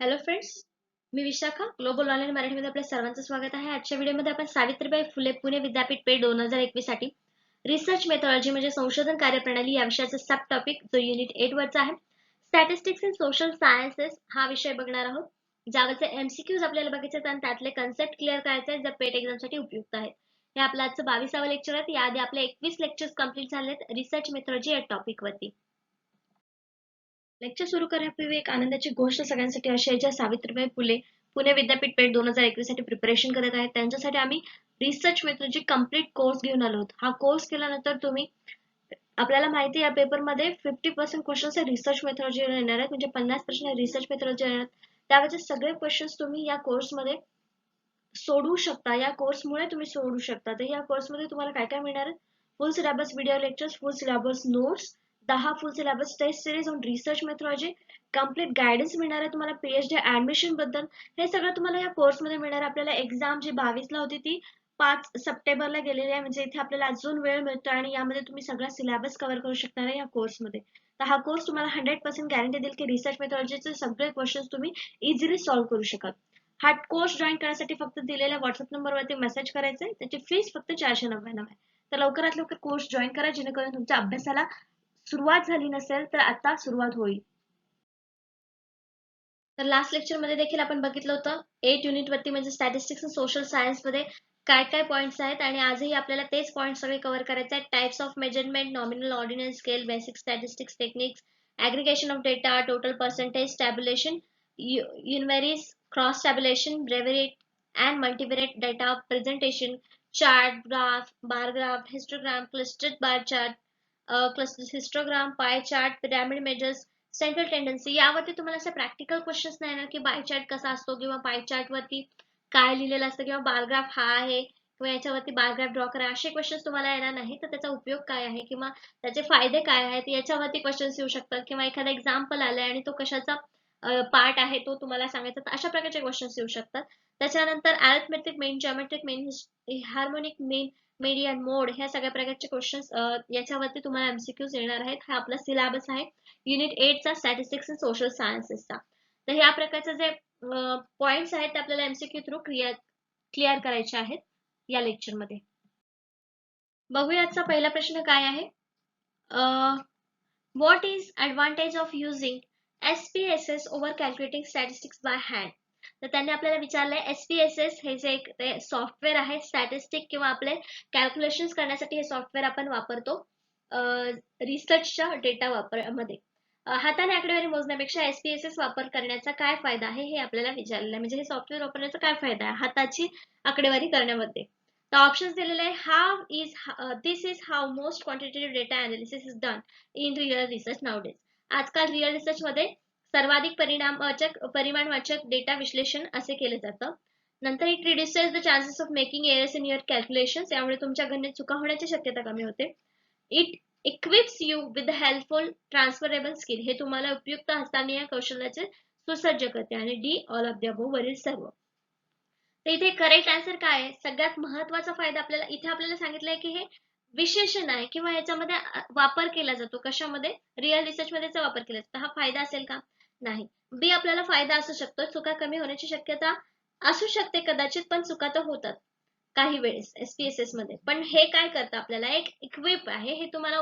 Hello friends, मी Vishakha global online मराठीमध्ये आपल्या सर्वांचं स्वागत आहे. आजच्या व्हिडिओमध्ये आपण सावित्रीबाई फुले पुणे विद्यापीठ पेठ 2021 साठी रिसर्च मेथॉलॉजी म्हणजे संशोधन कार्यप्रणाली या विषयाचा सब टॉपिक जो युनिट 8 वरचा आहे, स्टॅटिस्टिक्स इन सोशल सायन्सेस हा विषय बघणार आहोत. ज्यावरचे एमसीक्यूज आपल्याला बघायचे आणि त्यातले कन्सेप्ट क्लिअर करायचे आहेत, जे पेठ एक्झामसाठी उपयुक्त आहेत. हे आपलं आजचं 22वे लेक्चर आहे. याआधी आपले 21 लेक्चर्स कंप्लीट झालेत रिसर्च मेथॉलॉजी या टॉपिक वरती. लेक्चर सुरू करण्यापूर्वी एक आनंदाची गोष्ट सगळ्यांसाठी अशी आहे, ज्या सावित्रीबाई फुले पुणे विद्यापीठ पेठ 2021 साठी प्रिपरेशन करत आहेत त्यांच्यासाठी आम्ही रिसर्च मेथॉलॉजी कंप्लीट कोर्स घेऊन आलो आहोत. हा कोर्स केल्यानंतर तुम्ही आपल्याला माहिती या पेपरमध्ये 50% क्वेश्चन्स रिसर्च मेथॉलॉजी येणार आहेत, म्हणजे 50% रिसर्च मेथॉलॉजी येणार आहेत. त्यावरचे सगळे क्वेश्चन्स तुम्ही या कोर्समध्ये सोडवू शकता. या कोर्समुळे तुम्ही सोडवू शकता. तर या कोर्समध्ये तुम्हाला काय काय मिळणार आहे? Full syllabus video lectures, full syllabus notes, 10 full syllabus test series on research methodology, complete guidance मिळणार आहे तुम्हाला पीएचडी ऍडमिशन बद्दल. हे सगळं तुम्हाला या कोर्समध्ये मिळणार आहे. आपल्याला एक्झाम जी 22 ला होती ती 5 सप्टेंबरला गेलेली आहे, म्हणजे इथे आपल्याला अजून वेळ मिळतो आणि यामध्ये तुम्ही सगळा सिलेबस कव्हर करू शकणार आहे या कोर्समध्ये. तर हा कोर्स तुम्हाला 100% गॅरंटी देईल की रिसर्च मेथॉलॉजीचे सगळे क्वेश्चन्स तुम्ही इझिली सॉल्व्ह करू शकाल. हा कोर्स जॉईन करण्यासाठी फक्त दिलेल्या व्हॉट्सअप नंबरवरती मेसेज करायचा आहे. त्याची फीस फक्त 499 आहे. तर लवकरात लवकर कोर्स जॉईन करा, जेणेकरून तुमच्या अभ्यासाला सुरुवात झाली नसेल तर आता सुरुवात होईल. तर लास्ट लेक्चर मध्ये देखील आपण बघितलं होतं 8 युनिट वरती म्हणजे स्टॅटिस्टिक्स आणि सोशल सायन्स मध्ये काय काय पॉइंट्स आहेत आणि आजही आपल्याला तेच पॉइंट सगळे कव्हर करायचे आहेत. Types of measurement, nominal, ordinal scale, basic statistics techniques, aggregation of data, total percentage tabulation, univariate cross tabulation, breviary and multivariate data presentation, chart, graph, bar graph, histogram, clustered bar chart, histogram, pie chart, pyramid measures, central tendency. यावरती तुम्हाला असे practical questions नाही येणार की bye chart कसा असतो किंवा pie chart वरती काय लिहिलेलं असतं किंवा बारग्राफ हा आहे किंवा याच्यावरती बारग्राफ ड्रॉ करा, असे क्वेश्चन्स तुम्हाला येणार नाही. तर त्याचा उपयोग काय आहे किंवा त्याचे फायदे काय आहेत याच्यावरती क्वेश्चन्स येऊ शकतात किंवा एखादा एक्झाम्पल आलाय आणि तो कशाचा पार्ट आहे तो तुम्हाला सांगायचा, तर अशा प्रकारचे क्वेश्चन्स येऊ शकतात. त्याच्यानंतर अरिथमेटिक मीन, जिओमेट्रिक मीन, हार्मोनिक मीन, मीडियन मोड, ह्या सगळ्या प्रकारचे क्वेश्चन्स याच्यावरती तुम्हाला एमसीक्यूज येणार आहेत. हा आपला सिलेबस आहे युनिट 8 चा स्टॅटिस्टिक्स अँड सोशल सायन्सेसचा. तर ह्या प्रकारचे जे पॉइंट्स आहेत ते आपल्याला एमसीक्यू थ्रू क्लिअर करायचे आहेत या लेक्चर मध्ये. बघूया आजचा पहिला प्रश्न काय आहे. What is advantage of using SPSS over calculating statistics by hand. तर त्यांनी आपल्याला विचारलंय SPSS हे जे एक सॉफ्टवेअर आहे स्टॅटिस्टिक किंवा आपले कॅल्क्युलेशन्स करण्यासाठी हे सॉफ्टवेअर आपण वापरतो रिसर्चच्या डेटा वापरामध्ये. हाताने आकडेवारी मोजण्यापेक्षा SPSS वापर करण्याचा काय फायदा आहे हे आपल्याला विचारलेलं आहे. म्हणजे हे सॉफ्टवेअर वापरण्याचा काय फायदा आहे हाताची आकडेवारी करण्यामध्ये. तर ऑप्शन्स दिलेले आहे. How is this is how most quantitative data analysis is done in real research nowadays. आजकाल रिअल रिसर्च मध्ये सर्वाधिक परिमाणवाचक डेटा विश्लेषण असे केले जातं. नंतर it reduces the chances of making errors in your calculations. यामुळे तुमच्या गणनेत चुका होण्याची शक्यता कमी होते. It equips you with helpful transferable skill. हे तुम्हाला उपयुक्त हस्तांतरणीय कौशल्याचे सुसज्ज करते. आणि D all of the above वरील सर्व. तर इथे करेक्ट आन्सर काय आहे? सगळ्यात महत्वाचा फायदा आपल्याला इथे आपल्याला सांगितलंय की हे विशेषण आहे किंवा याच्यामध्ये वापर केला जातो. कशामध्ये? रिअल रिसर्च मध्ये वापर केला जातो. हा फायदा असेल का? नाही. बी आपल्याला फायदा असू शकतो. चुका कमी होण्याची शक्यता असू शकते कदाचित, पण चुका तर होतात काही वेळेस SPSS मध्ये. पण हे काय करतं आपल्याला एक इक्विप आहे, हे तुम्हाला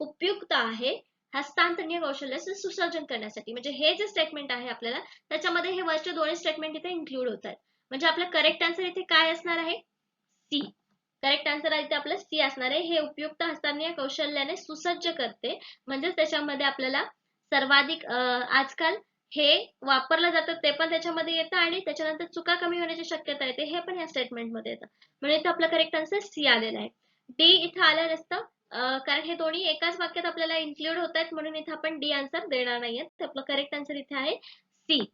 उपयुक्त आहे हस्तांतरणीय कौशल्याचे सुसर्जन करण्यासाठी. म्हणजे हे जे स्टेटमेंट आहे आपल्याला त्याच्यामध्ये हे वरचे दोन्ही स्टेटमेंट इथे इन्क्लूड होत आहेत. म्हणजे आपलं करेक्ट आन्सर इथे काय असणार आहे? सी. करेक्ट आन्सर इथे आपलं सी असणार आहे. हे उपयुक्त हस्तांतरणीय कौशल्याने सुसज्ज करते. म्हणजे त्याच्यामध्ये आपल्याला सर्वाधिक आजकाल हे वापरलं जातं ते पण त्याच्यामध्ये येतं आणि त्याच्यानंतर चुका कमी होण्याची शक्यता येते हे पण या स्टेटमेंट मध्ये येतं. म्हणजे इथे आपला करेक्ट आन्सर सी आलेला आहे. डी इथे आलं नसतं कारण हे दोन्ही एकाच वाक्यात आपल्याला इन्क्लूड होत आहेत, म्हणून इथे आपण डी आन्सर देणार नाहीये. तर आपलं करेक्ट आन्सर इथे आहे C.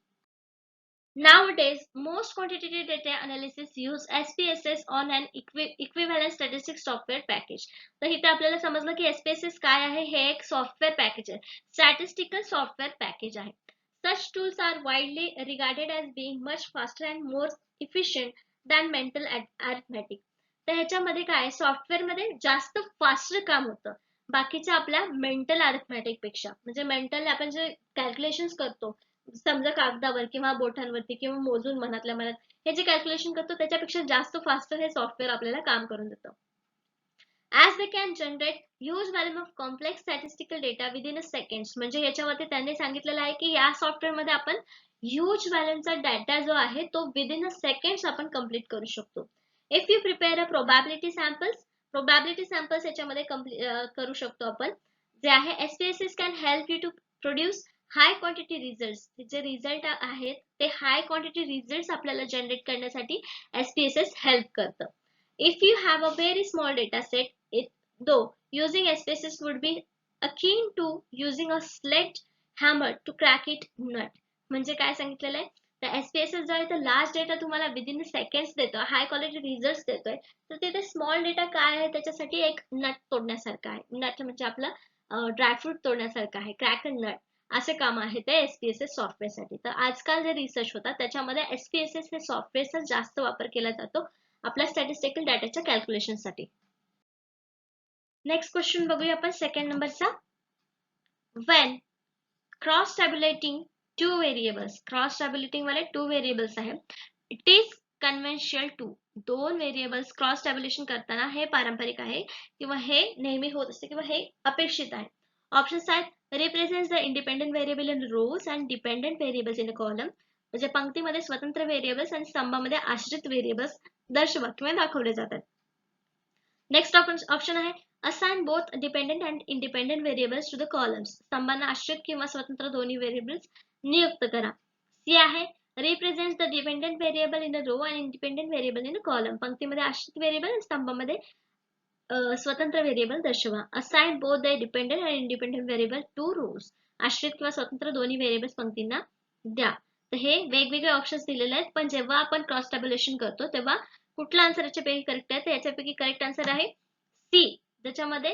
Nowadays, most quantitative data analysis use SPSS on an equivalent statistics software package. तर इथे आपल्याला समजलं की SPSS काय आहे. हे एक सॉफ्टवेअर पॅकेज आहे, स्टॅटिस्टिकल सॉफ्टवेअर पॅकेज आहे. Such tools are widely regarded as being much faster and more efficient than mental arithmetic. तर ह्याच्यामध्ये काय सॉफ्टवेअर मध्ये जास्त फास्ट काम होतं बाकीच्या आपल्या मेंटल अरिथमॅटिक पेक्षा. म्हणजे मेंटल आपण जे कॅल्क्युलेशन्स करतो समजा कागदावर किंवा बोटांवरती किंवा मोजून मनातल्या मनात हे जे कॅल्क्युलेशन करतो त्याच्यापेक्षा जास्त फास्टर हे सॉफ्टवेअर आपल्याला काम करून देतं. As they can generate huge volume of complex statistical data within a seconds. म्हणजे याच्यावरती त्यांनी सांगितलेलं आहे की या सॉफ्टवेअर मध्ये आपण ह्यूज व्हॉल्यूमचा डाटा जो आहे तो विदिन अ सेकंड्स आपण कंप्लीट करू शकतो. If you prepare a probability samples याच्यामध्ये करू शकतो आपण, जे आहे SPSS can help you to produce high quantity result. जे रिझल्ट आहेत ते हाय क्वांटिटी रिझल्ट आपल्याला जनरेट करण्यासाठी SPSS हेल्प करतं. If you have a very small data set, though using SPSS would be akin to using a sledgehammer to crack it nut. म्हणजे काय सांगितलेलं आहे, तर SPSS जो आहे तो लार्ज डेटा तुम्हाला विदिन सेकंड्स देतो, हाय क्वालिटी रिझल्ट देतोय. तर तिथे स्मॉल डेटा काय आहे, त्याच्यासाठी एक नट तोडण्यासारखं आहे. नट म्हणजे आपलं ड्रायफ्रूट तोडण्यासारखं आहे, क्रॅक अ नट असे काम आहे ते SPSS सॉफ्टवेअरसाठी. तर आजकाल जे रिसर्च होता त्याच्यामध्ये SPSS हे सॉफ्टवेअरचा जास्त वापर केला जातो आपल्या स्टॅटिस्टिकल डाटाच्या कॅल्क्युलेशन साठी. नेक्स्ट क्वेश्चन बघूया आपण second number. When cross tabulating two variables, cross tabulating वाले टू व्हेरिएबल्स आहे, इट इज कन्व्हेन्शियल टू. दोन व्हेरिएबल्स क्रॉस टॅब्युलेशन करताना हे पारंपरिक आहे किंवा हे नेहमी होत असते किंवा हे अपेक्षित आहे. ऑप्शन्स आहेत represents the independent variable in rows and dependent variables in column. म्हणजे पंक्तीमध्ये स्वतंत्र व्हेरिएबल्स आणि स्तंभामध्ये आश्रित व्हेरिएबल्स दर्शवा किंवा दाखवले जातात. नेक्स्ट ऑप्शन आहे assign both dependent and independent variables to the columns. स्तंभांना आश्रित किंवा स्वतंत्र दोन्ही व्हेरिएबल्स नियुक्त करा. सी आहे represents the dependent variable in a row and independent variable in a column. पंक्तीमध्ये आश्रित व्हेरिएबल आणि स्तंभामध्ये स्वतंत्र व्हेरिएबल दर्शवा. Assign both the dependent and independent variable to rows. आश्रित किंवा स्वतंत्र दोन्ही व्हेरिएबल्स पंक्तींना द्या. तर हे वेगवेगळे ऑप्शन्स दिलेले आहेत, पण जेव्हा आपण क्रॉस टॅब्युलेशन करतो तेव्हा कुठला आन्सर याच्यापैकी करेक्ट आहे, तर याच्यापैकी करेक्ट आन्सर आहे सी. त्याच्यामध्ये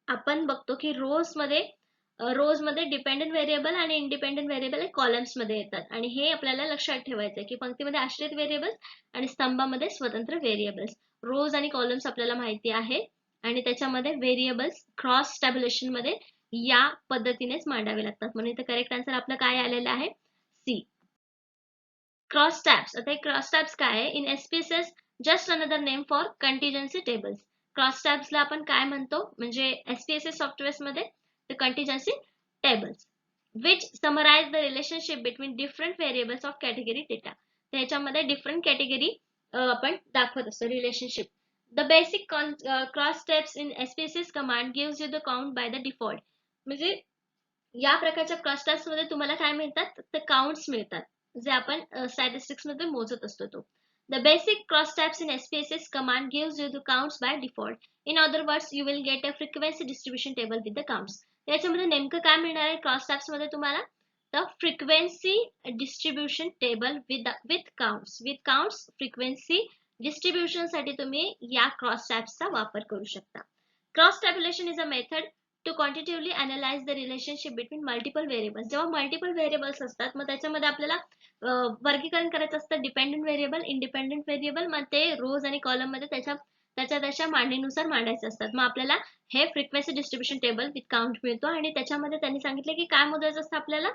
आपण बघतो की रोज मध्ये डिपेंडेंट व्हेरिएबल आणि इंडिपेंडेंट व्हेरिएबल कॉलम्स मध्ये येतात आणि हे आपल्याला लक्षात ठेवायचं आहे की पंक्तीमध्ये आश्रित व्हेरिएबल्स आणि स्तंभामध्ये स्वतंत्र व्हेरिएबल्स. रोज आणि कॉलम्स आपल्याला माहिती आहे आणि त्याच्यामध्ये व्हेरिएबल्स क्रॉस टॅब्युलेशन मध्ये या पद्धतीनेच मांडावे लागतात. म्हणून इथे करेक्ट आन्सर आपलं काय आलेलं आहे सी. Cross tabs. आता हे क्रॉस टॅब्स काय आहे, in SPSS just another name for contingency tables. Cross टॅब्सला आपण काय म्हणतो, म्हणजे SPSS सॉफ्टवेअर्स मध्ये the contingency tables which summarize the relationship between different variables of category data. त्याच्यामध्ये डिफरंट कॅटेगरी आपण दाखवत असतो relationship. The basic cross tabs in SPSS command gives you the count by the default. म्हणजे या प्रकारच्या cross tabs मध्ये तुम्हाला काय मिळतात, तर काउंट्स मिळतात जे आपण स्टॅटिस्टिक्स मध्ये मोजत असतो तो. The basic cross tabs in SPSS command gives you the counts by default. In other words, you will get a frequency distribution table with the counts. याच्यामध्ये नेमकं काय मिळणार आहे क्रॉस टॅब्स मध्ये तुम्हाला, तर frequency distribution table with counts frequency distribution साठी तुम्ही या क्रॉस टॅब्सचा वापर करू शकता. Cross tabulation is a method to quantitatively analyse the relationship between multiple variables. जेव्हा मल्टिपल व्हेरिएबल्स असतात मग त्याच्यामध्ये आपल्याला वर्गीकरण करायचं असतं डिपेंडेंट व्हेरिएबल, इंडिपेंडेंट व्हेरिएबल. मग ते रोज आणि कॉलम मध्ये त्याच्या मांडणीनुसार मांडायचे असतात. मग आपल्याला हे frequency distribution table with count मिळतो आणि त्याच्यामध्ये त्यांनी सांगितले की काय मोजायचं असतं आपल्याला,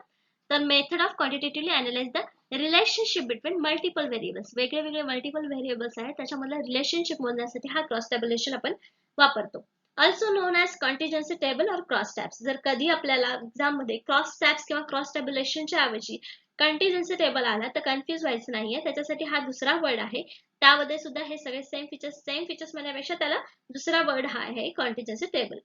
तर method of quantitatively analyse the relationship between multiple variables. वेगळे वेगळे मल्टिपल व्हेरिएबल्स आहेत त्याच्यामधलं रिलेशनशिप मोजण्यासाठी हा क्रॉस टॅब्युलेशन आपण वापरतो. ऑल्सो नोन ॲज कंटिजन्सी टेबल और क्रॉस टॅब्स. जर कधी आपल्याला एक्झाम मध्ये क्रॉस टॅब्स किंवा क्रॉस टॅब्युलेशनच्या ऐवजी कंटिजन्सी टेबल आला तर कन्फ्युज व्हायचं नाहीये, त्याच्यासाठी हा दुसरा वर्ड आहे. त्यामध्ये सुद्धा हे सगळे सेम फीचर्स म्हणण्यापेक्षा त्याला दुसरा वर्ड हा आहे contingency table.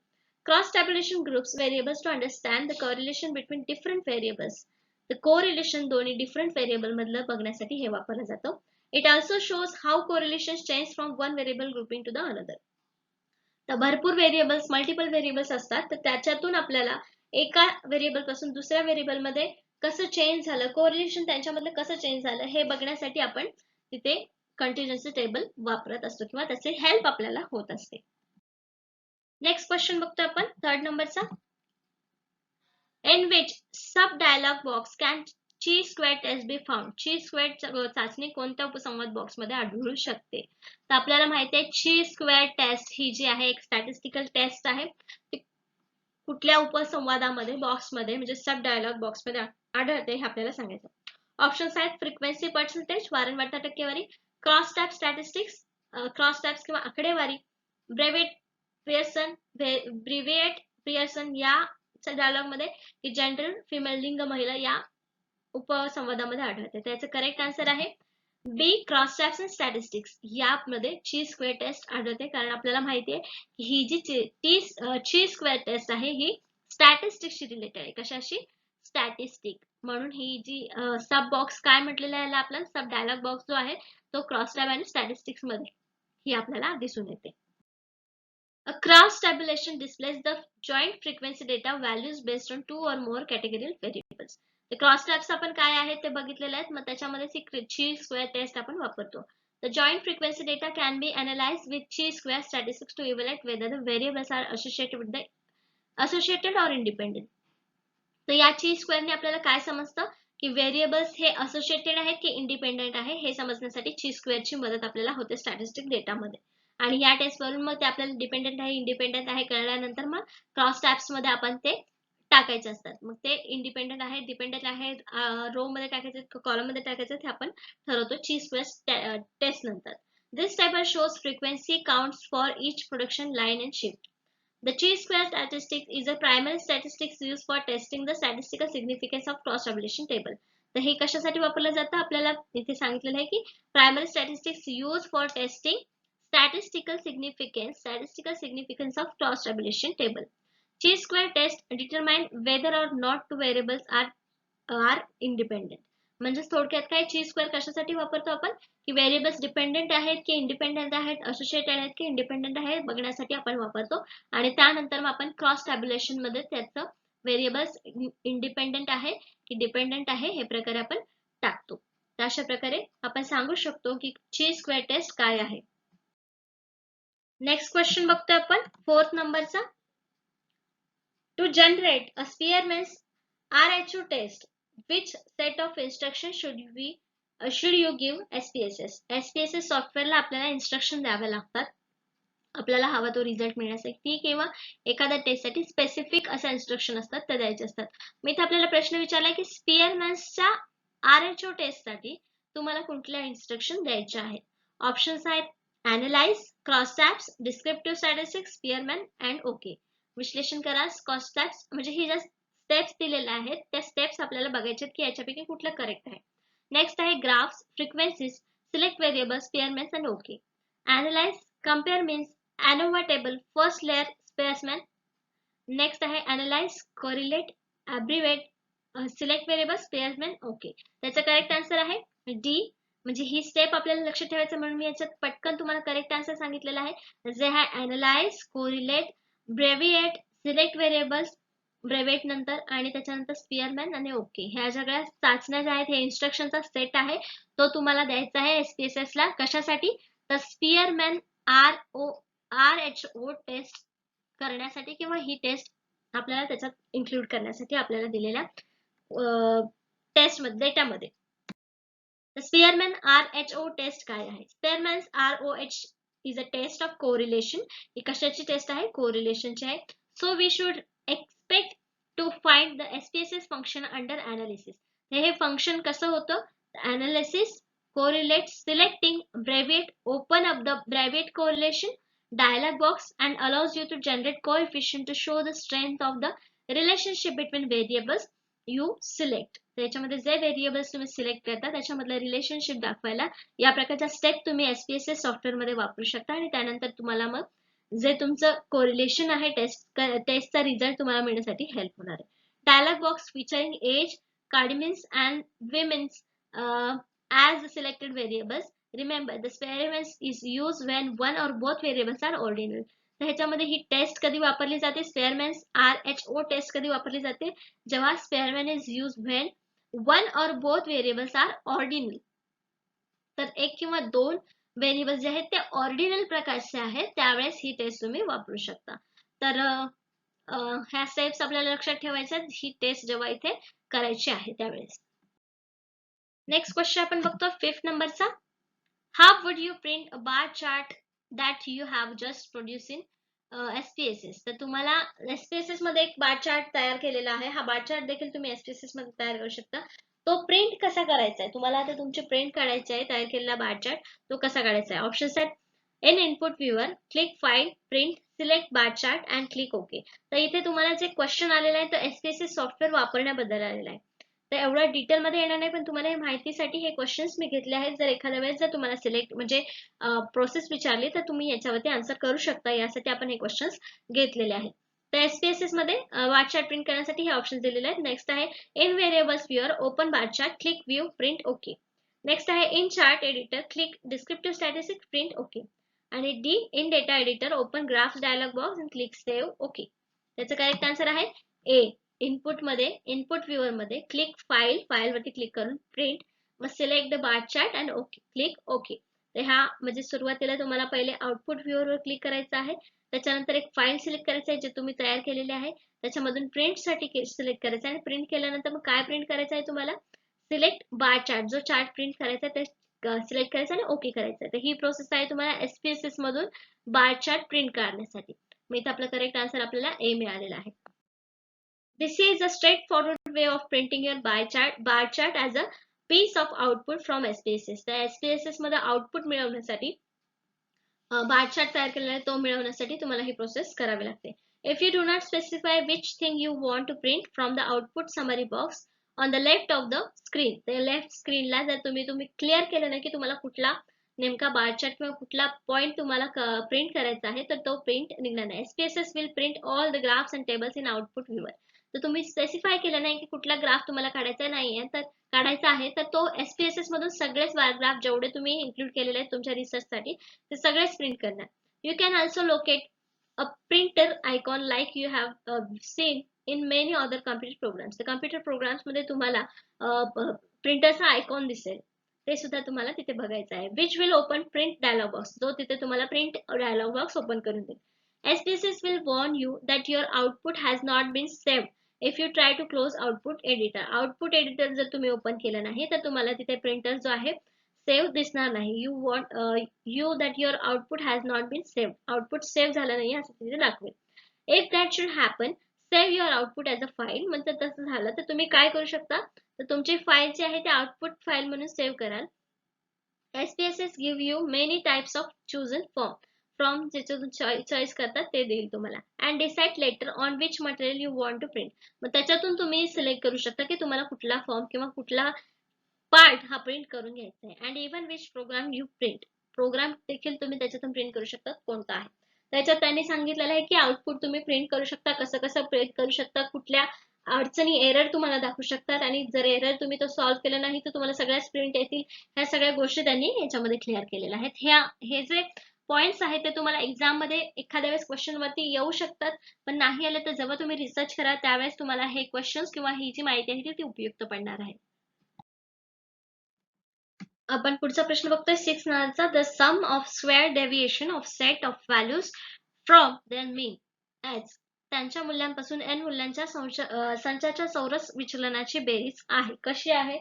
Cross tabulation groups variables to understand the correlation between different variables. The correlation दोन्ही डिफरंट व्हेरिएबल मधलं बघण्यासाठी हे वापरलं जातं. It also shows how correlation change from one variable grouping to the another. तर भरपूर व्हेरिएबल्स मल्टिपल व्हेरिएबल्स असतात, तर त्याच्यातून आपल्याला एका व्हेरिएबल पासून दुसऱ्या व्हेरिएबल मध्ये कसं चेंज झालं, कोरिलेशन त्यांच्यामधलं कसं चेंज झालं हे बघण्यासाठी आपण तिथे कंटिजन्सी टेबल वापरत असतो किंवा त्याची हेल्प आपल्याला होत असते. नेक्स्ट क्वेश्चन बघतो आपण third number. In which sub dialog box can chi square test be found. Chi square चाचणी कोणत्या उपसंवाद बॉक्स मध्ये आढळू शकते, तर आपल्याला माहिती आहे ची स्क्वेअर टेस्ट ही जी आहे एक स्टॅटिस्टिकल टेस्ट आहे. कुठल्या उपसंवादामध्ये बॉक्समध्ये म्हणजे सब डायलॉग बॉक्समध्ये आढळते हे आपल्याला सांगायचं. ऑप्शन्स आहेत फ्रिक्वेन्सी पर्सेंटेज वारंवारता टक्केवारी, cross tab statistics cross tabs किंवा आकडेवारी, ब्रेवेट पियर्सन ब्रिव्हिएट पियर्सन या डायलॉग मध्ये जेंडर फिमेल लिंग महिला या उपसंवादामध्ये आढळते. त्याचं करेक्ट आन्सर आहे बी क्रॉस टॅब्स अँड स्टॅटिस्टिक्स. यामध्ये ची स्क्वेअर टेस्ट आढळते कारण आपल्याला माहिती आहे की ही जी ची स्क्वेअर टेस्ट आहे ही स्टॅटिस्टिक्सशी रिलेटेड आहे. कशाशी? स्टॅटिस्टिक. म्हणून ही जी सब बॉक्स काय म्हटलेला आहे आपला सब डायलॉग बॉक्स जो आहे तो क्रॉस टॅब आणि स्टॅटिस्टिक्स मध्ये ही आपल्याला दिसून येते. A cross tabulation displays the joint frequency data values based on two or more categorical variables. ते क्रॉस टॅब्स आपण काय आहेत ते बघितलेले आहेत. मग त्याच्यामध्ये ची स्क्वेअर टेस्ट आपण वापरतो. The joint frequency data can be analyzed with chi-square statistics to evaluate whether the variables are associated or independent. तर या ची स्क्वेअरने आपल्याला काय समजतं की व्हेरिएबल्स हे असोसिएटेड आहेत की इंडिपेंडेंट आहे हे समजण्यासाठी ची स्क्वेअरची मदत आपल्याला होते स्टॅटिस्टिक डेटामध्ये. आणि या टेस्ट वरून मग ते आपल्याला डिपेंडेंट आहे इंडिपेंडेंट आहे कळल्यानंतर मग क्रॉस टॅब्स मध्ये आपण ते टाकायचे असतात. मग ते इंडिपेंडेंट आहे डिपेंडेंट आहे रो मध्ये टाकायचे कॉलम मध्ये टाकायचे ते आपण ठरवतो ची स्क्वेअर टेस्ट नंतर. This table shows frequency counts for each production line and shift. The chi-square statistic is a primary statistics used for testing the statistical significance of cross-tabulation table. तर हे कशासाठी वापरलं जातं आपल्याला इथे सांगितलेलं आहे की primary statistics use for testing statistical significance of cross tabulation table. Chi-square test determine whether or not two variables are independent. म्हणजे थोडक्यात काय ची स्क्वेअर कशासाठी वापरतो आपण की व्हेरिएबल्स डिपेंडेंट आहेत की इंडिपेंडेंट आहेत असोसिएटेड आहेत की इंडिपेंडेंट आहेत बघण्यासाठी आपण वापरतो. आणि त्यानंतर मग आपण क्रॉस टॅब्युलेशन मध्ये त्याचं व्हेरिएबल्स इंडिपेंडेंट आहे की डिपेंडेंट आहे हे प्रकारे आपण टाकतो. तर अशा प्रकारे आपण सांगू शकतो की ची स्क्वेअर टेस्ट काय आहे. नेक्स्ट क्वेश्चन बघतोय आपण 4th नंबरचा. To generate a Spearman's RHO test which set of instructions should you give SPSS. SPSS सॉफ्टवेअरला आपल्याला इन्स्ट्रक्शन द्यावे लागतात आपल्याला हवा तो रिझल्ट मिळण्यासाठी किंवा एखाद्या टेस्टसाठी स्पेसिफिक अशा इन्स्ट्रक्शन असतात त्या द्यायचे असतात. मी इथे आपल्याला प्रश्न विचारलाय की स्पीअरमॅन्सच्या RHO टेस्टसाठी तुम्हाला कुठल्या इन्स्ट्रक्शन द्यायच्या आहेत. ऑप्शन्स आहेत Analyze, cross tabs, descriptive statistics, Spearman and OK. विश्लेषण करा cross tabs म्हणजे ही ज्या स्टेप्स दिलेल्या आहेत त्या स्टेप्स आपल्याला बघायचे की याच्यापैकी कुठलं करेक्ट आहे. नेक्स्ट आहे ग्राफ्स, फ्रिक्वेन्सीज, सिलेक्ट व्हेरिएबल्स, स्पीअरमॅन आणि OK. Analyze, compare means, ANOVA table, first layer, Spearman. Next आहे Analyze, correlate, abbreviate, select variables, Spearman, OK. त्याचा करेक्ट आन्सर आहे D. म्हणजे ही स्टेप आपल्याला लक्ष ठेवायचं म्हणून मी याच्यात पटकन तुम्हाला करेक्ट आन्सर सांगितलेला आहे जे आहे अनालाइज कोरिलेट ब्रेविएट सिलेक्ट व्हेरिएबल्स ब्रेविएट नंतर आणि त्याच्यानंतर स्पीअरमॅन आणि ओके ह्या सगळ्या चाचण्या ज्या आहेत हे इन्स्ट्रक्शनचा सेट आहे तो तुम्हाला द्यायचा आहे SPSS ला. कशासाठी? तर स्पीअरमॅन RHO टेस्ट करण्यासाठी किंवा ही टेस्ट आपल्याला त्याच्यात इन्क्लूड करण्यासाठी आपल्याला दिलेल्या टेस्ट मध्ये डेटामध्ये. Spearman RHO टेस्ट काय आहे? Spearman's ROH is a test of correlation. ही कशाची टेस्ट आहे? कोरिलेशनची आहे. So we should expect to find the SPSS function under analysis. हे फंक्शन कसं होतं? Analysis, correlate, selecting, abbreviate, open up the abbreviate correlation dialog box and allows you to generate coefficient to show the strength of the relationship between variables you select. त्याच्यामध्ये जे variables तुम्ही select करता त्याच्यामधलं relationship दाखवायला या प्रकारच्या step तुम्ही SPSS software मध्ये वापरू शकता आणि त्यानंतर तुम्हाला मग जे तुमचं कोरिलेशन आहे टेस्टचा रिझल्ट तुम्हाला मिळण्यासाठी हेल्प होणार आहे. डायलॉग बॉक्स फीचरिंग एज कार्डिमिन्स and women's as the selected variables. Remember, the experiment is used when one or both variables are ordinal. तर ह्याच्यामध्ये ही टेस्ट कधी वापरली जाते? स्पेअरमॅन्स RHO टेस्ट कधी वापरली जाते? जेव्हा स्पेअरमॅन इज यूज व्हेन वन और बोथ व्हेरिएबल्स आर ऑर्डिनल. तर एक किंवा दोन व्हेरिएबल्स जे आहेत ते ऑर्डिनल प्रकारचे आहेत त्यावेळेस ही टेस्ट तुम्ही वापरू शकता. तर ह्या स्टेप्स आपल्याला लक्षात ठेवायच्या ही टेस्ट जेव्हा इथे करायची आहे त्यावेळेस. नेक्स्ट क्वेश्चन आपण बघतो 5th नंबरचा. How would you print a bar chart that you have just produced in SPSS. तर तुम्हाला SPSS मध्ये एक बार चार्ट तयार केलेला आहे. हा बार चार्ट देखील तुम्ही SPSS मध्ये तयार करू शकता. तो प्रिंट कसा करायचा आहे, तुम्हाला आता तुमची प्रिंट काढायची आहे तयार केलेला बार चार्ट, तो कसा काढायचा आहे. ऑप्शन्स आहेत in input viewer, click file, print, select bar chart and click okay. तर इथे तुम्हाला जे क्वेश्चन आलेला आहे तो SPSS सॉफ्टवेअर वापरण्याबद्दल आलेला आहे. तर एवढं डिटेल मध्ये येणार नाही, पण तुम्हाला हे माहितीसाठी हे क्वेश्चन्स मी घेतले आहेत. जर एखाद्या वेळेस जर तुम्हाला सिलेक्ट म्हणजे प्रोसेस विचारली तर तुम्ही याच्यावरती आन्सर करू शकता. यासाठी आपण हे क्वेश्चन्स घेतलेले आहेत. तर SPSS मध्ये बार चार्ट प्रिंट करण्यासाठी हे ऑप्शन दिलेले आहेत. नेक्स्ट आहे in variables viewer, open bar chart, click view, print okay. Next आहे in chart editor, click descriptive statistics, print okay. आणि D in data editor, open graphs dialog box and click save okay. त्याचं correct answer आहे A. Input मध्ये, input viewer मध्ये click file, file वरती click करून print, मग select the bar chart and okay, click okay. तर हा म्हणजे सुरुवातीला तुम्हाला पहिले आउटपुट व्ह्यूअर वर क्लिक करायचं आहे. त्याच्यानंतर एक फाइल सिलेक्ट करायचं आहे जे तुम्ही तयार केलेले आहे. त्याच्यामधून प्रिंट साठी सिलेक्ट करायचं आहे. आणि प्रिंट केल्यानंतर मग काय प्रिंट करायचं आहे तुम्हाला, सिलेक्ट बार चार्ट, जो चार्ट प्रिंट करायचा आहे ते सिलेक्ट करायचं आणि ओके करायचं आहे. तर ही प्रोसेस आहे तुम्हाला SPSS मधून बार चार्ट प्रिंट करण्यासाठी. मग इथे आपला करेक्ट आन्सर आपल्याला ए मिळालेला आहे. This is a straightforward way of printing your bar chart as a piece of output from SPSS. तर SPSS मध्ये आउटपुट मिळवण्यासाठी बार चार्ट तयार केलेला आहे तो मिळवण्यासाठी तुम्हाला ही प्रोसेस करावी लागते. If you do not specify which thing you want to print from the output summary box on the left of the screen, तर लेफ्ट स्क्रीनला जर तुम्ही क्लिअर केलं नाही की तुम्हाला कुठला नेमका बार चार्ट किंवा कुठला पॉइंट तुम्हाला प्रिंट करायचा आहे, तर तो प्रिंट निघणार नाही. SPSS will print all the graphs and tables in output viewer. तर तुम्ही स्पेसिफाय केलं नाही की कुठला ग्राफ तुम्हाला काढायचा नाहीये, तर काढायचा आहे, तर तो SPSS मधून सगळेच बार ग्राफ जेवढे तुम्ही इन्क्लूड केलेले आहेत तुमच्या रिसर्चसाठी ते सगळेच प्रिंट करणार. You can also locate a printer icon like you have seen in many other computer programs. तर कम्प्युटर प्रोग्राम्स मध्ये तुम्हाला प्रिंटरचा आयकॉन दिसेल, ते सुद्धा तुम्हाला तिथे बघायचं आहे. Which will open print dialogue box, जो तिथे तुम्हाला प्रिंट डायलॉग बॉक्स ओपन करून देईल. SPSS will warn you that your output has not been saved if you try to close output editor. Output editor जर तुम्ही ओपन केलं नाही तर तुम्हाला तिथे प्रिंटर जो आहे सेव्ह दिसणार नाही. you that your output has not been saved. Output save झालं नाही असं तिथे दाखवेल. If that should happen, save your output as a file. म्हणजे तसं झालं तर तुम्ही काय करू शकता, तर तुमची फाईल जी आहे ती आउटपुट फाईल म्हणून सेव्ह कराल. SPSS give you many types of chosen form from ज्याच्यातून चॉईस करतात ते देईल तुम्हाला. And decide later on which material you want to print. मग त्याच्यातून तुम्ही सिलेक्ट करू शकता की तुम्हाला कुठला फॉर्म किंवा कुठला पार्ट हा प्रिंट करून घ्यायचा आहे. And even which program you print, program देखील तुम्ही त्याच्यातून प्रिंट करू शकता कोणता आहे. त्याच्यात त्यांनी सांगितलेलं आहे की आउटपुट तुम्ही प्रिंट करू शकता, कसं कसं प्रिंट करू शकता, कुठल्या अडचणी एरर तुम्हाला दाखवू शकतात, आणि जर एरर तुम्ही तो सॉल्व्ह केला नाही तर तुम्हाला सगळ्याच प्रिंट येतील. ह्या सगळ्या गोष्टी त्यांनी याच्यामध्ये क्लिअर केलेल्या आहेत. हे जे पॉइंट्स आहेत ते तुम्हाला एक्झाम मध्ये एखाद्या वेळेस क्वेश्चन वरती येऊ शकतात, पण नाही आले तर जेव्हा तुम्ही रिसर्च करा त्यावेळेस तुम्हाला हे क्वेश्चन्स किंवा ही जी माहिती आहे ती उपयुक्त पडणार आहे. आपण पुढचा प्रश्न बघतोय 6 नंबरचा. The sum of square deviation of set of values from their mean as, त्यांच्या मूल्यांपासून n मूल्यांच्या संचाच्या चौरस विचलनाची बेरीज आहे. कशी आहे?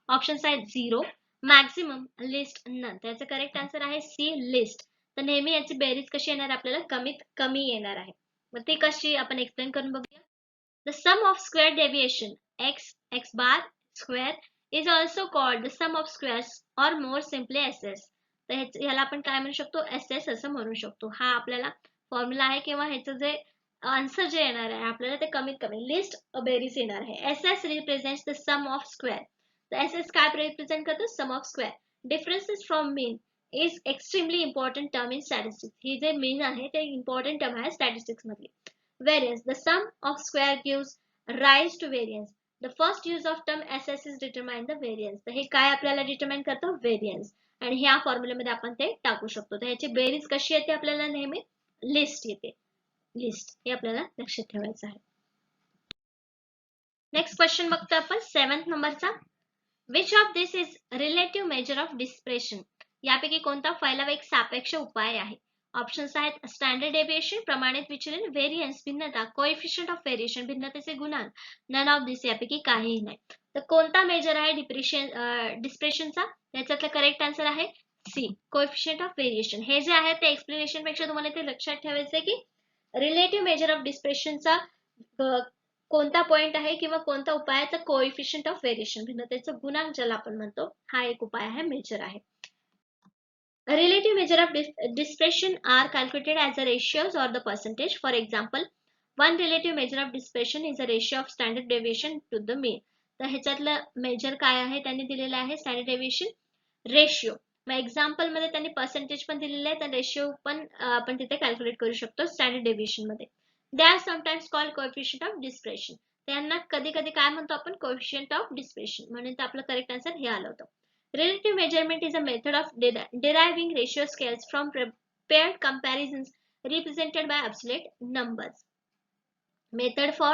ऑप्शन्स आहेत 0, मॅक्सिमम, लिस्ट, नन. त्याचं करेक्ट आन्सर आहे सी, लिस्ट. तर नेहमी याची बेरीज कशी येणार, आपल्याला कमीत कमी येणार आहे. मग ती कशी आपण एक्सप्लेन करून बघूया. The sum of square deviation x bar square is also called the sum of squares or more simply SS. तर ह्याला आपण काय म्हणू शकतो, SS असं म्हणू शकतो. हा आपल्याला फॉर्म्युला आहे किंवा ह्याचं जे आन्सर जे येणार आहे आपल्याला ते कमीत कमी लिस्ट बेरीज येणार आहे. SS represents the sum of square. तर SS काय रिप्रेझेंट करतो, sum of square. Differences from mean is extremely important term in statistics. ही जे मीन आहे ते इम्पॉर्टंट टर्म आहे स्टॅटिस्टिक्स मध्ये. Variance, the sum of square gives rise to variance. The first use of term SS is determine the variance. तर हे काय आपल्याला डिटरमाइन करतो, variance. आणि ह्या फॉर्म्युल्यामध्ये आपण ते टाकू शकतो. तर ह्याची बेरीज कशी येते आपल्याला, नेहमी लिस्ट येते. लिस्ट हे आपल्याला लक्षात ठेवायचं आहे. नेक्स्ट क्वेश्चन बघतो आपण 7th नंबरचा. Which of this is relative measure of depression. यापैकी कोणता फैलाव एक सापेक्ष उपाय आहे. ऑप्शन्स आहेत स्टँडर्ड डेव्हिएशन, प्रमाणित विचलन, व्हेरियन्स, भिन्नता, कोएफिशियंट ऑफ व्हेरिएशन, भिन्नतेचे गुणांक, नन ऑफ दिस, यापैकी काहीही नाही. तर कोणता मेजर आहे डिस्प्रेशनचा, याच्यातला करेक्ट आन्सर आहे सी, कोएफिशियंट ऑफ व्हेरिएशन. हे जे आहे ते एक्सप्लेनेशन पेक्षा तुम्हाला ते लक्षात ठेवायचं की रिलेटिव्ह मेजर ऑफ डिस्पर्शनचा कोणता पॉइंट आहे किंवा कोणता उपाय आहे तर कोएफिशियंट ऑफ व्हेरिएशन, भिन्नतेचा गुणांक ज्याला आपण म्हणतो, हा एक उपाय आहे, मेजर आहे. Relative measure of dispersion are calculated as the ratios or the percentage. For example, one relative measure of dispersion is a ratio of standard deviation to the mean. तर ह्याच्यातलं मेजर काय आहे त्यांनी दिलेलं आहे स्टँडर्ड डेव्हिएशन रेशिओ. मग example मध्ये त्यांनी percentage पण दिलेले आहे, तर रेशिओ पण आपण तिथे कॅल्क्युलेट करू शकतो स्टँडर्ड डेव्हिएशन मध्ये. They are sometimes called coefficient of dispersion. त्यांना कधी कधी काय म्हणतो आपण, कोएफिशियंट ऑफ डिस्पर्शन. म्हणून आपलं करेक्ट आन्सर हे आलं होतं. Relative measurement is a method of deriving ratio scales from paired comparisons represented by absolute numbers. Method for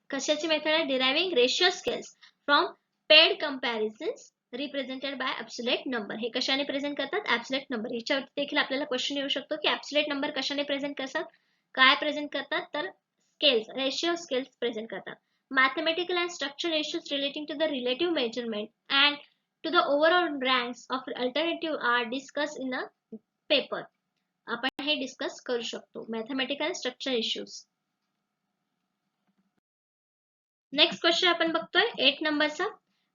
कशाची मेथड आहे, deriving ratio scales from paired comparisons represented by absolute number. हे कशाने present करतात, absolute number. याच्यावरती देखील आपल्याला question येऊ शकतो की absolute number कशाने प्रेझेंट करतात, काय प्रेझेंट करतात, तर स्केल्स, रेशिओ स्केल्स प्रेझेंट करतात. Mathematical and structural issues relating to the relative measurement and to the overall ranks of alternative are discussed in a paper. आपण हे डिस्कस करू शकतो, mathematical structure issues. Next question आपण बघतोय 8 नंबरचा.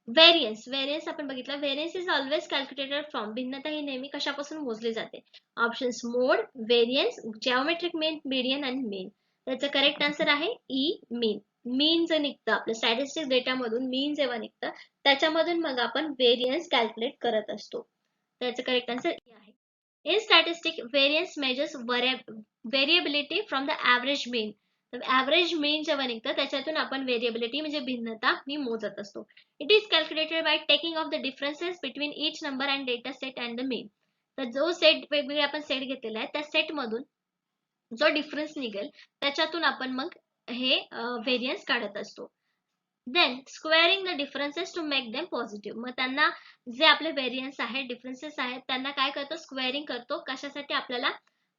Variance. Variance आपण बघितलं. Variance is always calculated from. भिन्नता ही नेहमी कशापासून मोजली जाते. ऑप्शन्स मोड, व्हेरियन्स, जिओमेट्रिक मीन, मीडियन आणि मीन. त्याचं करेक्ट आन्सर आहे ई, मीन. मीन जे निघतं आपल्या स्टॅटिस्टिक्स डेटामधून, मीन जेव्हा निघतं त्याच्यामधून मग आपण व्हेरियन्स कॅल्क्युलेट करत असतो. त्याचं करेक्ट आन्सर ई आहे. In statistic variance measures variability from the average mean. Average mean जेव्हा निघतं त्याच्यातून आपण व्हेरिएबिलिटी म्हणजे भिन्नता ही मोजत असतो. It is calculated by taking of the differences between each number and data set and the mean. तर जो सेट वेगवेगळे आपण सेट घेतलेला आहे त्या सेट मधून जो डिफरन्स निघेल त्याच्यातून आपण मग हे व्हेरियन्स काढत असतो. Then squaring the differences to make them positive. मग त्यांना जे आपले व्हेरियन्स आहेत, डिफरन्सेस आहेत, त्यांना काय करतो, स्क्वेअरिंग करतो. कशासाठी, आपल्याला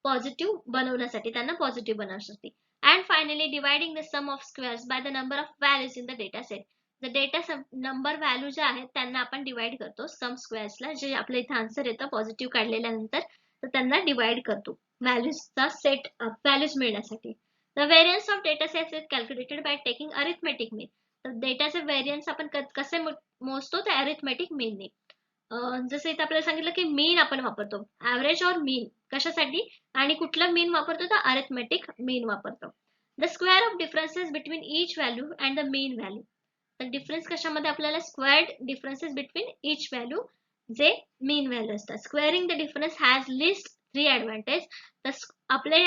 पॉझिटिव्ह बनवण्यासाठी, त्यांना पॉझिटिव्ह बनवण्यासाठी. And finally dividing the sum of squares by the number of values in the data set. The data number value जे आहेत त्यांना आपण डिवाइड करतो सम स्क्वेअर्सला, जे आपल्या इथे आन्सर येतं पॉझिटिव्ह काढलेल्यानंतर, तर त्यांना डिवाइड करतो व्हॅल्यूजचा सेट, व्हॅल्यूज मिळण्यासाठी. The variance of data sets is calculated by taking arithmetic mean. तर डेटाचे व्हेरियन्स आपण कसे मोजतो, तर अरिथमेटिक मीनने. जसं इथे आपल्याला सांगितलं की मीन आपण वापरतो, ऍव्हरेज और मीन कशासाठी, आणि कुठलं मीन वापरतो, तर अरिथमेटिक मीन वापरतो. The square of differences between each value and the mean value. तर डिफरन्स कशामध्ये, आपल्याला squared differences between each value जे मीन व्हॅल्यू असतात. Squaring the difference has list 3 advantage. तर आपले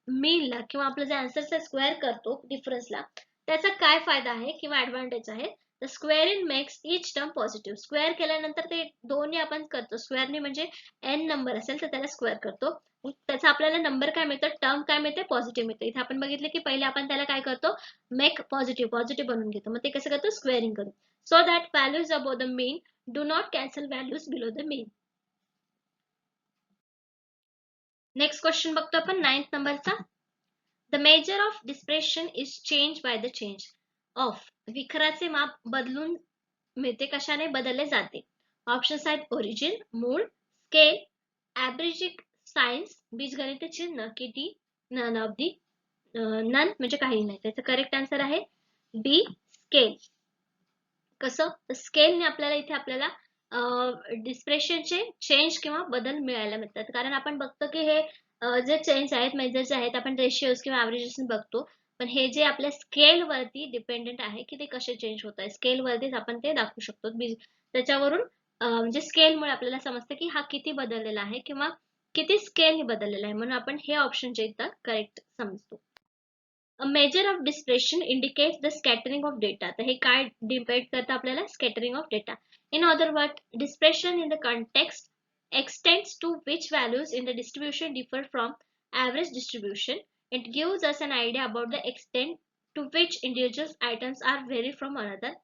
मीनला किंवा आपलं जे आन्सरचा स्क्वेअर करतो डिफरन्सला, त्याचा काय फायदा आहे किंवा ॲडव्हान्टेज आहे. The squaring makes each term positive. Square केल्यानंतर ते दोन्ही आपण करतो. स्क्वेअरने म्हणजे n नंबर असेल तर त्याला स्क्वेअर करतो. त्याचा आपल्याला नंबर काय मिळतं, टर्म काय मिळते, पॉझिटिव्ह मिळते. इथे आपण बघितलं की पहिले आपण त्याला काय करतो, मेक पॉझिटिव्ह बनवून घेतो. मग ते कसं करतो, स्क्वेअरिंग करून. So that values above the mean do not cancel values below the mean. Next question बघतो आपण 9th नंबरचा. The measure of dispersion is change by the change of. विखराचे माप बदलून मिळते, कशाने बदलले जाते. ऑप्शन्स आहेत ओरिजिन, मूळ, स्केल, ॲव्हरेजिक सायन्स, बीजगणित चिन्ह, किती, नन ऑफ दी, नन म्हणजे काही नाही. त्याचं करेक्ट आन्सर आहे बी, स्केल. कसं, तर स्केलने आपल्याला इथे आपल्याला डिस्पर्शनचे चेंज किंवा बदल मिळायला मिळतात. कारण आपण बघतो की हे जे चेंज आहेत, मेजर्स आहेत, आपण रेशिओज किंवा ॲव्हरेजेस बघतो, पण हे जे आपल्या स्केल वरती डिपेंडेंट आहे की ते कसे चेंज होत आहे, स्केल वरतीच आपण ते दाखवू शकतो. त्याच्यावरून म्हणजे स्केलमुळे आपल्याला समजतं की हा किती बदललेला आहे किंवा किती स्केलने बदललेला आहे, म्हणून आपण हे ऑप्शन जे इथं करेक्ट समजतो. A measure of dispersion indicates the scattering of data. तर हे काय डिपेंड करतं आपल्याला, scattering of data. In other words, dispersion in the context extends to which values in the distribution differ from average distribution. It gives us an idea about the extent to which individual items are vary from another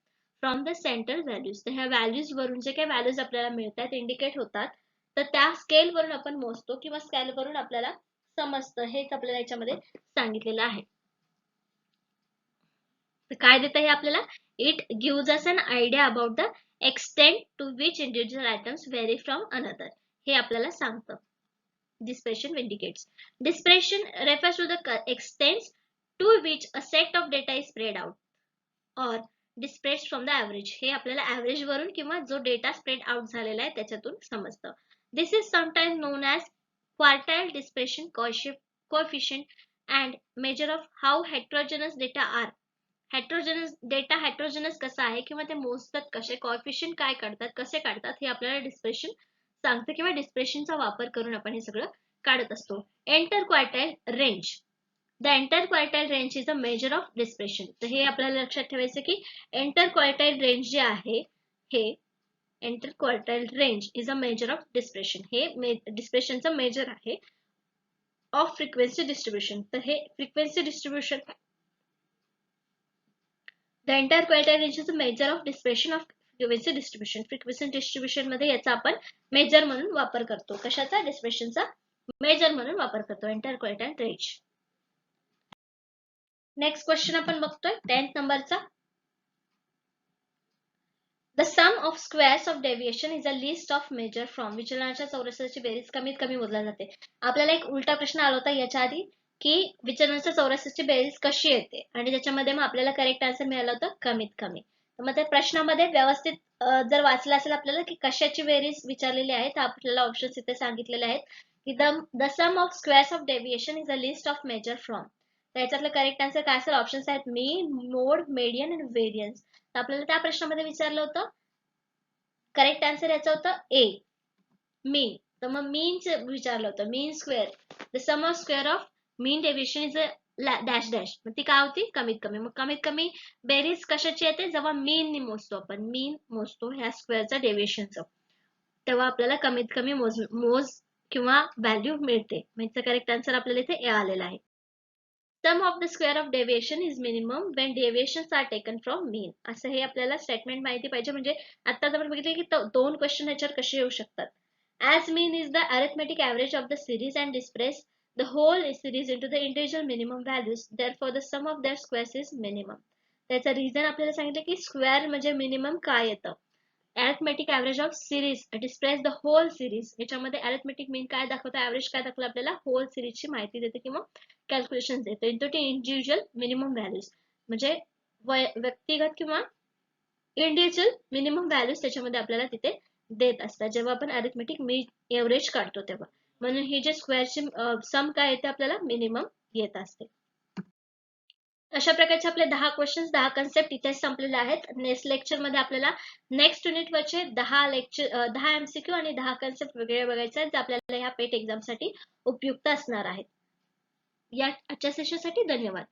from the central values. तर ह्या values वरून जे काही values आपल्याला मिळतात, indicate होतात, तर त्या स्केल वरून आपण मोजतो किंवा स्केल वरून आपल्याला समजतं, हेच आपल्याला याच्यामध्ये सांगितलेलं आहे. काय देतं हे आपल्याला, it gives us an idea about the extent to which individual items vary from another. हे आपल्याला सांगतं. dispersion indicates. Dispersion refers to the extent to which a set of data is spread out or dispersed from the average. हे आपल्याला average वरून किंवा जो data spread out झालेला आहे त्याच्यातून समजतं. This is sometimes known as quartile dispersion coefficient and measure of how heterogeneous data are. Heterogeneous कसा आहे किंवा ते मोजतात कसे, कोएफिशिएंट काय काढतात, कसे काढतात हे आपल्याला डिस्पर्शन सांगतं किंवा डिस्पर्शनचा वापर करून आपण हे सगळं काढत असतो. Enter quartile range. The enter quartile range is a major of dispersion. तर हे आपल्याला लक्षात ठेवायचं की एंटर क्वार्टाईल रेंज जे आहे हे enter quartile range is a major of dispersion. हे डिस्पर्शनचं मेजर आहे ऑफ फ्रिक्वेन्सी डिस्ट्रीब्युशन. तर हे frequency distribution, the entire quantile range is a measure of dispersion of frequency distribution. Frequency distribution मध्ये याचा आपण मेजर म्हणून वापर करतो. कशाचा? डिस्पर्शनचा मेजर म्हणून वापर करतो entire quartile range. Next question आपण बघतोय 10th नंबरचा. The sum of squares of deviation is a list of measure from. विचलनाच्या चौरसाची बेरीज कमीत कमी मोजल्या जाते. आपल्याला एक उलटा प्रश्न आला होता याच्या आधी की विचलनाच्या चौरसाची बेरीज कशी येते आणि त्याच्यामध्ये मग आपल्याला करेक्ट आन्सर मिळालं होतं कमीत कमी. तर मग त्या प्रश्नामध्ये व्यवस्थित जर वाचलं असेल आपल्याला की कशाची बेरीज विचारलेली आहे तर आपल्याला ऑप्शन्स इथे सांगितलेले आहेत की the sum of squares of deviation is a list of measure from. त्याच्यातलं करेक्ट आन्सर काय असेल? ऑप्शन्स आहेत मीन, मोड, मीडियन आणि व्हेरियन्स. आपल्याला त्या प्रश्नामध्ये विचारलं होतं करेक्ट आन्सर याचं होतं ए मीन. तर मग मीनचं विचारलं होतं mean square. The sum of square of mean deviation is a dash dash. मग ती काय होती? कमीत कमी. मग कमीत कमी बेरीज कशाची येते? जेव्हा मीन मोजतो आपण, मीन मोजतो ह्या स्क्वेअरचा डेव्हिएशनचं, तेव्हा आपल्याला कमीत कमी मोज किंवा व्हॅल्यू मिळते. म्हणजे करेक्ट आन्सर आपल्याला इथे ए आलेला आहे. Sum of the square of deviation is minimum when deviations are taken from mean. असं हे आपल्याला स्टेटमेंट माहिती पाहिजे. म्हणजे आता आपण बघितले की दोन क्वेश्चन याच्यावर कसे येऊ शकतात. As mean is the arithmetic average of the series and displays the whole series into the individual minimum values. Therefore, the sum of their squares is minimum. त्याचं रिझन आपल्याला सांगितलं की स्क्वेअर म्हणजे मिनिमम काय येतं. arithmetic average of series displays the whole series. याच्यामध्ये arithmetic mean काय दाखवतो, average काय दाखवलं आपल्याला, whole series ची माहिती देते किंवा कॅल्क्युलेशन देते. into the individual minimum values म्हणजे व्यक्तिगत किंवा इंडिव्हिज्युअल मिनिमम व्हॅल्यूज त्याच्यामध्ये आपल्याला तिथे देत असतात जेव्हा आपण अरिथमेटिक मीन एव्हरेज काढतो तेव्हा. म्हणून हे जे स्क्वेअरचे सम काय येते आपल्याला मिनिमम येत असते. अशा प्रकारचे आपले 10 क्वेश्चन्स 10 कन्सेप्ट इथे संपलेले आहेत. नेक्स्ट लेक्चर मध्ये आपल्याला नेक्स्ट युनिट वरचे 10 MCQ आणि 10 कन्सेप्ट वेगळे बघायचे आहेत जे आपल्याला ह्या पेट एक्झाम साठी उपयुक्त असणार आहेत. या आजच्या सेशन साठी धन्यवाद.